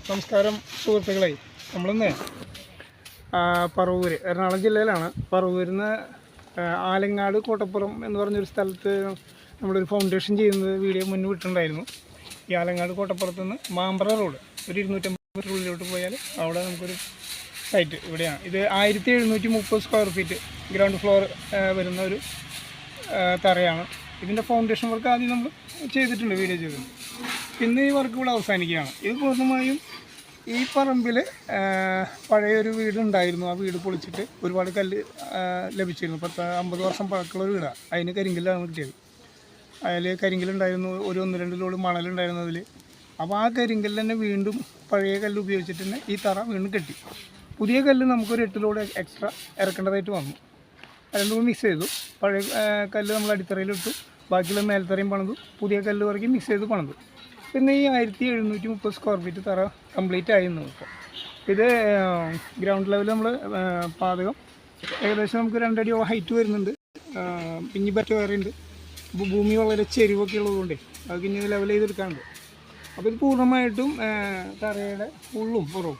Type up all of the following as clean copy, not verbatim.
നമസ്കാരം സുഹൃത്തുക്കളെ, നമ്മളിന്ന് പറവൂർ എറണാകുളം ജില്ലയിലാണ്. പറവൂരിൽ നിന്ന് ആലങ്ങാട് കോട്ടപ്പുറം എന്ന് പറഞ്ഞൊരു സ്ഥലത്ത് നമ്മളൊരു ഫൗണ്ടേഷൻ ചെയ്യുന്നത് വീഡിയോ മുന്നേ വിട്ടിട്ടുണ്ടായിരുന്നു. ഈ ആലങ്ങാട് കോട്ടപ്പുറത്ത് നിന്ന് മാമ്പറ റോഡ് ഒരു 250 മീറ്റർ ഉള്ളിലോട്ട് പോയാൽ അവിടെ നമുക്കൊരു സൈറ്റ് ഇവിടെയാണ്. ഇത് 1730 സ്ക്വയർ ഫീറ്റ് ഗ്രൗണ്ട് ഫ്ലോർ വരുന്ന ഒരു തറയാണ്. ഇതിൻ്റെ ഫൗണ്ടേഷൻ വർക്ക് ആദ്യം നമ്മൾ ചെയ്തിട്ടുണ്ട്, വീഡിയോ ചെയ്തിട്ടുണ്ട്. പിന്നെ ഈ വർക്ക് ഇവിടെ അവസാനിക്കുകയാണ്. ഇത് പൂർണ്ണമായും ഈ പറമ്പിൽ പഴയൊരു വീടുണ്ടായിരുന്നു. ആ വീട് പൊളിച്ചിട്ട് ഒരുപാട് കല്ല് ലഭിച്ചിരുന്നു. 50 വർഷം പഴക്കമുള്ള വീടാണ്. അതിന് കരിങ്കല്ലാണ് കിട്ടിയത്. അതിൽ കരിങ്കല്ലുണ്ടായിരുന്നു, ഒരു 1-2 ലോഡ് മണലുണ്ടായിരുന്നു അതിൽ. അപ്പോൾ ആ കരിങ്കല്ല് തന്നെ വീണ്ടും പഴയ കല്ല് ഉപയോഗിച്ചിട്ട് തന്നെ ഈ തറ വീണ്ടും കെട്ടി. പുതിയ കല്ല് നമുക്കൊരു 8 ലോഡ് എക്സ്ട്രാ ഇറക്കേണ്ടതായിട്ട് വന്നു. രണ്ടും മിക്സ് ചെയ്തു. പഴയ കല്ല് നമ്മൾ അടിത്തറയിലിട്ടു, ബാക്കിയുള്ള മേൽത്തറയും പണിതു, പുതിയ കല്ല് പറക്കി മിക്സ് ചെയ്ത് പണിതു. പിന്നെ ഈ 1730 സ്ക്വയർ ഫീറ്റ് തറ കംപ്ലീറ്റ് ആയിരുന്നു. ഇപ്പോൾ ഇത് ഗ്രൗണ്ട് ലെവൽ നമ്മൾ പാതകം ഏകദേശം നമുക്ക് 2 അടി ഹൈറ്റ് വരുന്നുണ്ട്. പിഞ്ഞി പറ്റ വേറെയുണ്ട്. അപ്പോൾ ഭൂമി വളരെ ചെരിവൊക്കെ ഉള്ളതുകൊണ്ട് അത് ഇനി ലെവൽ ചെയ്തെടുക്കാനുണ്ട്. അപ്പോൾ ഇത് പൂർണ്ണമായിട്ടും തറയുടെ ഉള്ളും പുറവും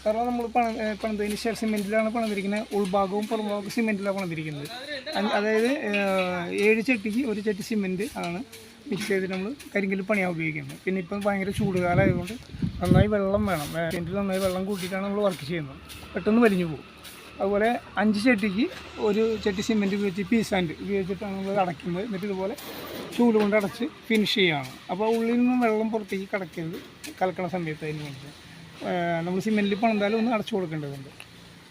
തറ നമ്മൾ പണിതതിന് ശേഷം സിമെൻറ്റിലാണ് പണിതിരിക്കുന്നത്. ഉൾഭാഗവും പുറംഭാഗവും സിമെൻറ്റിലാണ് പണിതിരിക്കുന്നത്. അതായത് 7 ചട്ടിക്ക് 1 ചട്ടി സിമെൻറ്റ് ആണ് മിക്സ് ചെയ്തിട്ട് നമ്മൾ കരിങ്കല്ല് പണിയാൻ ഉപയോഗിക്കുന്നത്. പിന്നെ ഇപ്പം ഭയങ്കര ചൂടുകാലമായതുകൊണ്ട് നന്നായി വെള്ളം വേണം. സിമെൻറ്റിൽ നന്നായി വെള്ളം കൂട്ടിയിട്ടാണ് നമ്മൾ വർക്ക് ചെയ്യുന്നത്. പെട്ടെന്ന് വലിഞ്ഞു പോകും. അതുപോലെ 5 ചട്ടിക്ക് 1 ചട്ടി സിമെൻറ്റ് ഉപയോഗിച്ച് പീ സാൻഡ് ഉപയോഗിച്ചിട്ടാണ് നമ്മൾ അടയ്ക്കുന്നത്. എന്നിട്ട് ഇതുപോലെ ചൂട് കൊണ്ട് അടച്ച് ഫിനിഷ് ചെയ്യുകയാണ്. അപ്പോൾ ഉള്ളിൽ നിന്നും വെള്ളം പുറത്തേക്ക് കടക്കരുത് കലക്കണ സമയത്ത്. അതിന് വേണ്ടി നമ്മൾ സിമെൻറ്റിൽ പണിതാലും ഒന്ന് അടച്ചു കൊടുക്കേണ്ടതുണ്ട്.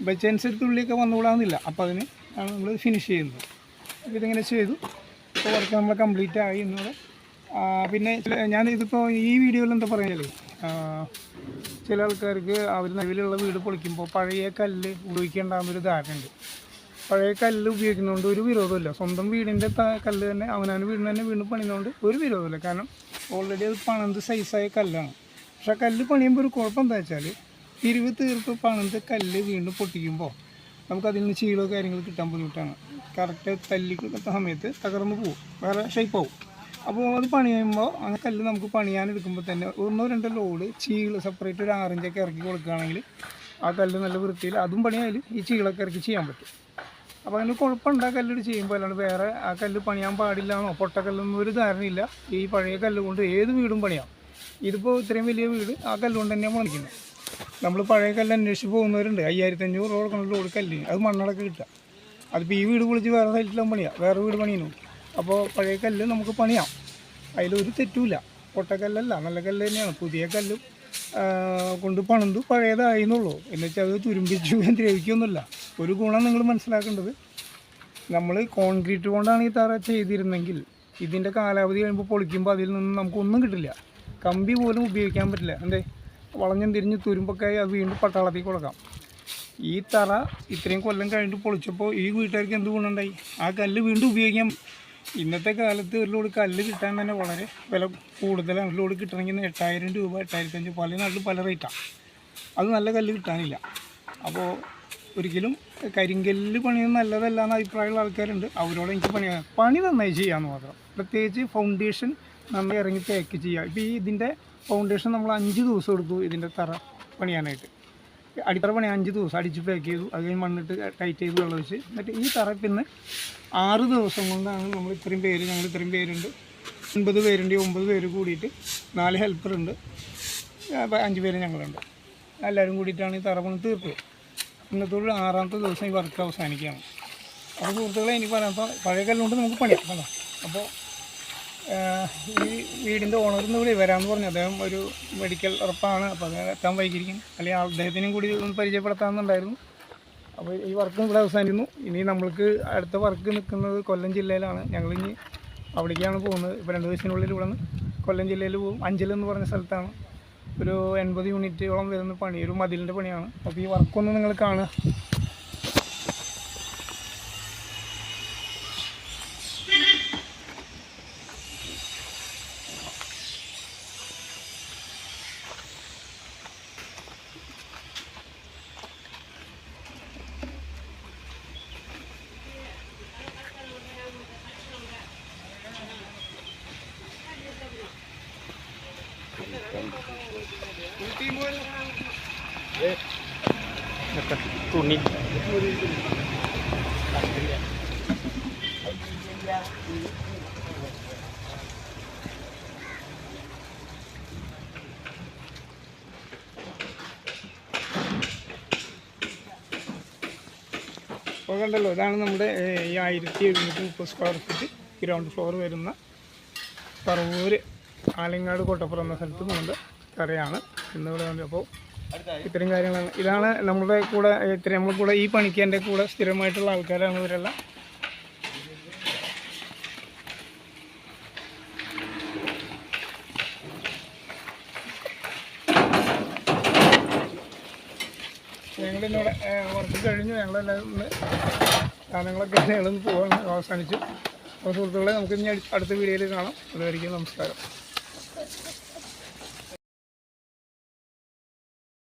ബൈ ചാൻസ് എടുത്ത് ഉള്ളിലൊക്കെ വന്നുകൂടാന്നില്ല. അപ്പോൾ അതിന് ആണ് നമ്മൾ ഫിനിഷ് ചെയ്യുന്നത്. അപ്പോൾ ഇതിങ്ങനെ ചെയ്തു. അപ്പോൾ വർക്ക് നമ്മൾ കംപ്ലീറ്റ് ആയി എന്നോട്. പിന്നെ ഞാൻ ഇതിപ്പോൾ ഈ വീഡിയോയിൽ എന്താ പറയുക, ചില ആൾക്കാർക്ക് അവർ നിലവിലുള്ള വീട് പൊളിക്കുമ്പോൾ പഴയ കല്ല് ഉപയോഗിക്കേണ്ടാകുന്നൊരു ധാരണയുണ്ട്. പഴയ കല്ല് ഉപയോഗിക്കുന്നതുകൊണ്ട് ഒരു വിരോധമില്ല. സ്വന്തം വീടിൻ്റെ കല്ല് തന്നെ അവനാണ് വീടിന് തന്നെ വീണ്ടും പണിയുന്നതുകൊണ്ട് ഒരു വിരോധമില്ല. കാരണം ഓൾറെഡി അത് പണിത് സൈസായ കല്ലാണ്. പക്ഷേ കല്ല് പണിയുമ്പോൾ ഒരു കുഴപ്പം എന്താ വെച്ചാൽ പിരിവ് തീർത്ത് പണിത് കല്ല് വീണ്ടും പൊട്ടിക്കുമ്പോൾ നമുക്കതിൽ നിന്ന് ചീളോ കാര്യങ്ങൾ കിട്ടാൻ ബുദ്ധിമുട്ടാണ്. കറക്റ്റ് തല്ലി സമയത്ത് തകർന്ന് പോകും, വേറെ ഷേപ്പാവും. അപ്പോൾ അത് പണിയുമ്പോൾ ആ കല്ല് നമുക്ക് പണിയാനെടുക്കുമ്പോൾ തന്നെ 1-2 ലോഡ് ചീള് സെപ്പറേറ്റ് ഒരു 6 ഇഞ്ചൊക്കെ ഇറക്കി കൊടുക്കുകയാണെങ്കിൽ ആ കല്ല് നല്ല വൃത്തിയിൽ അതും പണിയായാലും ഈ ചീളൊക്കെ ഇറക്കി ചെയ്യാൻ പറ്റും. അപ്പോൾ അതിന് കുഴപ്പമുണ്ട് ആ കല്ലിട്ട് ചെയ്യുമ്പോൾ. അല്ലാണ്ട് വേറെ ആ കല്ല് പണിയാൻ പാടില്ലാന്നോ പൊട്ടക്കല്ലൊന്നും ഒരു ധാരണയില്ല. ഈ പഴയ കല്ല് കൊണ്ട് ഏത് വീടും പണിയാം. ഇതിപ്പോൾ ഇത്രയും വലിയ വീട് ആ കല്ലുകൊണ്ട് തന്നെയാണ് പണിക്കുന്നത്. നമ്മൾ പഴയ കല്ല് അന്വേഷിച്ച് പോകുന്നവരുണ്ട്. 5500 രൂപ കൊടുക്കുന്ന ലോഡ് കല്ലിന് അത് മണ്ണടക്കം കിട്ടുക. അതിപ്പോൾ ഈ വീട് പൊളിച്ച് വേറെ സൈറ്റിലും പണിയാം, വേറെ വീട് പണിയുന്നു. അപ്പോൾ പഴയ കല്ല് നമുക്ക് പണിയാം, അതിലൊരു തെറ്റുമില്ല. പൊട്ടക്കല്ലല്ല, നല്ല കല്ല് തന്നെയാണ്. പുതിയ കല്ലും കൊണ്ട് പണിതു പഴയതായിരുന്നുള്ളൂ. എന്നുവെച്ചാൽ അത് തുരുമ്പിച്ചു ദ്രവിക്കൊന്നുമില്ല. ഒരു ഗുണം നിങ്ങൾ മനസ്സിലാക്കേണ്ടത്, നമ്മൾ കോൺക്രീറ്റ് കൊണ്ടാണ് ഈ തറ ചെയ്തിരുന്നെങ്കിൽ ഇതിൻ്റെ കാലാവധി കഴിയുമ്പോൾ പൊളിക്കുമ്പോൾ അതിൽ നിന്ന് നമുക്കൊന്നും കിട്ടില്ല. കമ്പി പോലും ഉപയോഗിക്കാൻ പറ്റില്ല. എന്തേ വളഞ്ഞും തിരിഞ്ഞ് തുരുമ്പൊക്കെ അത് വീണ്ടും പട്ടാളത്തിൽ കൊടുക്കാം. ഈ തറ ഇത്രയും കൊല്ലം കഴിഞ്ഞിട്ട് പൊളിച്ചപ്പോൾ ഈ വീട്ടുകാർക്ക് എന്ത് ഗുണമുണ്ടായി? ആ കല്ല് വീണ്ടും ഉപയോഗിക്കാം. ഇന്നത്തെ കാലത്ത് ഒരു ലോഡ് കല്ല് കിട്ടാൻ തന്നെ വളരെ വില കൂടുതലാണ്. ഒരു ലോഡ് കിട്ടണമെങ്കിൽ 8000 രൂപ 8500 പല നാട്ടിൽ പല റേറ്റാണ്. അത് നല്ല കല്ല് കിട്ടാനില്ല. അപ്പോൾ ഒരിക്കലും കരിങ്കല്ല് പണിയൊന്നും നല്ലതല്ല എന്ന അഭിപ്രായമുള്ള ആൾക്കാരുണ്ട്. അവരോട് എനിക്ക് പണി നന്നായി ചെയ്യാമെന്ന് മാത്രം. പ്രത്യേകിച്ച് ഫൗണ്ടേഷൻ നന്നായി ഇറങ്ങി തേക്ക് ചെയ്യുക. ഇപ്പോൾ ഇതിൻ്റെ ഫൗണ്ടേഷൻ നമ്മൾ 5 ദിവസം എടുത്തു ഇതിൻ്റെ തറ പണിയാനായിട്ട്. അടിത്തറ പണി 5 ദിവസം അടിച്ച് പാക്ക് ചെയ്തു. അത് കഴിഞ്ഞ് മണ്ണിട്ട് ടൈറ്റ് ചെയ്ത് വെള്ളം വെച്ച് എന്നിട്ട് ഈ തറ പിന്നെ 6 ദിവസം കൊണ്ടാണ് നമ്മൾ ഇത്രയും പേര്, ഞങ്ങൾ ഇത്രയും പേരുണ്ട്, 9 പേരുണ്ട്. 9 പേര് കൂടിയിട്ട് 4 ഹെൽപ്പറുണ്ട്, 5 പേര് ഞങ്ങളുണ്ട്. എല്ലാവരും കൂടിയിട്ടാണ് ഈ തറ പണി തീർത്തത്. ഇന്നത്തോട് 6ാമത്തെ ദിവസം ഈ വർക്ക് അവസാനിക്കുകയാണ്. അപ്പോൾ സുഹൃത്തുക്കളെ എനിക്ക് പറയാം, പഴയ കല്ലുകൊണ്ട് നമുക്ക് പണിയാം കേട്ടോ. അപ്പോൾ ഈ വീടിൻ്റെ ഓണറിന്ന് കൂടി വരാമെന്ന് പറഞ്ഞു. അദ്ദേഹം ഒരു മെഡിക്കൽ ഉറപ്പാണ്. അപ്പോൾ അത് എത്താൻ വൈകിയിരിക്കും. അല്ലെങ്കിൽ അദ്ദേഹത്തിനും കൂടി ഒന്ന് പരിചയപ്പെടുത്താമെന്നുണ്ടായിരുന്നു. അപ്പോൾ ഈ വർക്കും ഇവിടെ അവസാനിക്കുന്നു. ഇനി നമ്മൾക്ക് അടുത്ത വർക്ക് നിൽക്കുന്നത് കൊല്ലം ജില്ലയിലാണ്. ഞങ്ങളിനി അവിടേക്കാണ് പോകുന്നത്. ഇപ്പോൾ 2 ദിവസത്തിനുള്ളിൽ ഇവിടെ നിന്ന് കൊല്ലം ജില്ലയിൽ പോകും. അഞ്ചൽ എന്ന് പറഞ്ഞ സ്ഥലത്താണ്. ഒരു 80 യൂണിറ്റോളം വരുന്ന പണി, ഒരു മതിലിൻ്റെ പണിയാണ്. അപ്പോൾ ഈ വർക്കൊന്ന് നിങ്ങൾ കാണുക. Thank you. തുണി അപ്പോൾ കണ്ടല്ലോ, ഇതാണ് നമ്മുടെ ഈ 1730 സ്ക്വയർ ഫീറ്റ് ഗ്രൗണ്ട് ഫ്ലോർ വരുന്ന പറവൂർ ആലങ്ങാട് കോട്ടപ്പുറം എന്ന സ്ഥലത്ത് നമ്മുടെ കടയാണ് ഇന്നിവിടെ ഉണ്ട്. അപ്പോൾ ഇത്രയും കാര്യങ്ങളാണ്. ഇതാണ് നമ്മുടെ കൂടെ നമ്മൾ കൂടെ ഈ പണിക്ക് എൻ്റെ കൂടെ സ്ഥിരമായിട്ടുള്ള ആൾക്കാരാണ് ഇവരെല്ലാം. ഞങ്ങളിന്നിവിടെ വർക്ക് കഴിഞ്ഞു ഞങ്ങളെല്ലാം സാധനങ്ങളൊക്കെ ഞങ്ങളൊന്ന് പോകാൻ അവസാനിച്ചു. അപ്പോൾ സുഹൃത്തുക്കളെ നമുക്ക് ഇനി അടുത്ത വീഡിയോയിൽ കാണാം. അതുവരെയ്ക്കും നമസ്കാരം.